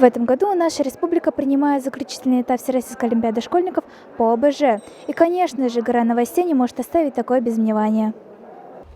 В этом году наша республика принимает заключительный этап Всероссийской олимпиады школьников по ОБЖ. И, конечно же, гора новостей не может оставить такое без внимания.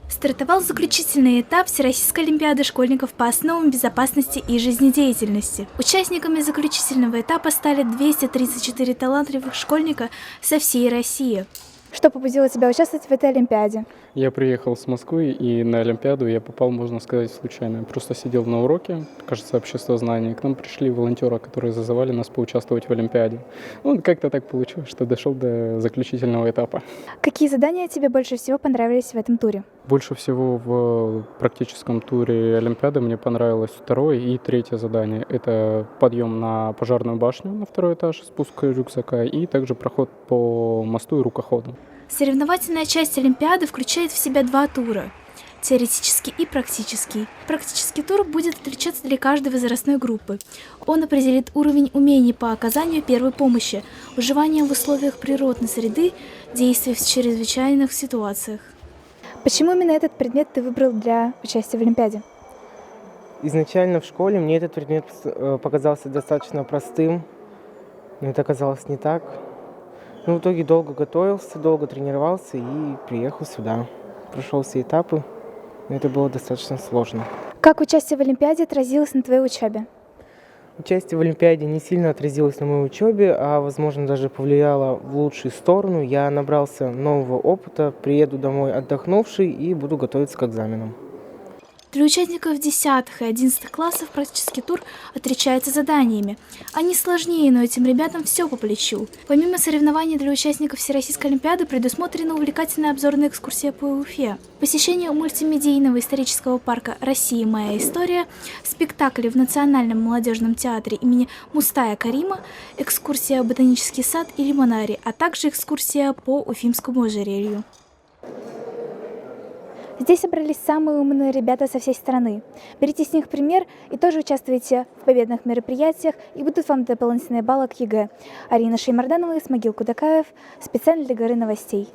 Стартовал заключительный этап Всероссийской олимпиады школьников по основам безопасности и жизнедеятельности. Участниками заключительного этапа стали 234 талантливых школьника со всей России. Что побудило тебя участвовать в этой олимпиаде? Я приехал с Москвы, и на Олимпиаду я попал, можно сказать, случайно. Я просто сидел на уроке, кажется, обществознания. К нам пришли волонтеры, которые зазывали нас поучаствовать в Олимпиаде. Ну, как-то так получилось, что дошел до заключительного этапа. Какие задания тебе больше всего понравились в этом туре? Больше всего в практическом туре Олимпиады мне понравилось второе и третье задание. Это подъем на пожарную башню на второй этаж, спуск рюкзака и также проход по мосту и рукоходу. Соревновательная часть Олимпиады включает в себя два тура – теоретический и практический. Практический тур будет отличаться для каждой возрастной группы. Он определит уровень умений по оказанию первой помощи, выживанию в условиях природной среды, действий в чрезвычайных ситуациях. Почему именно этот предмет ты выбрал для участия в Олимпиаде? Изначально в школе мне этот предмет показался достаточно простым, но это оказалось не так. В итоге долго готовился, долго тренировался и приехал сюда. Прошел все этапы, но это было достаточно сложно. Как участие в Олимпиаде отразилось на твоей учебе? Участие в Олимпиаде не сильно отразилось на моей учебе, а, возможно, даже повлияло в лучшую сторону. Я набрался нового опыта, приеду домой отдохнувший и буду готовиться к экзаменам. Для участников 10 и 11 классов практический тур отличается заданиями. Они сложнее, но этим ребятам все по плечу. Помимо соревнований для участников Всероссийской олимпиады предусмотрена увлекательная обзорная экскурсия по Уфе, посещение мультимедийного исторического парка «Россия. Моя история», спектакли в Национальном молодежном театре имени Мустая Карима, экскурсия в ботанический сад и лимонарий, а также экскурсия по Уфимскому ожерелью. Здесь собрались самые умные ребята со всей страны. Берите с них пример и тоже участвуйте в победных мероприятиях, и будут вам дополнительные баллы к ЕГЭ. Арина Шеймарданова, Исмагил Кудакаев, специально для горы новостей.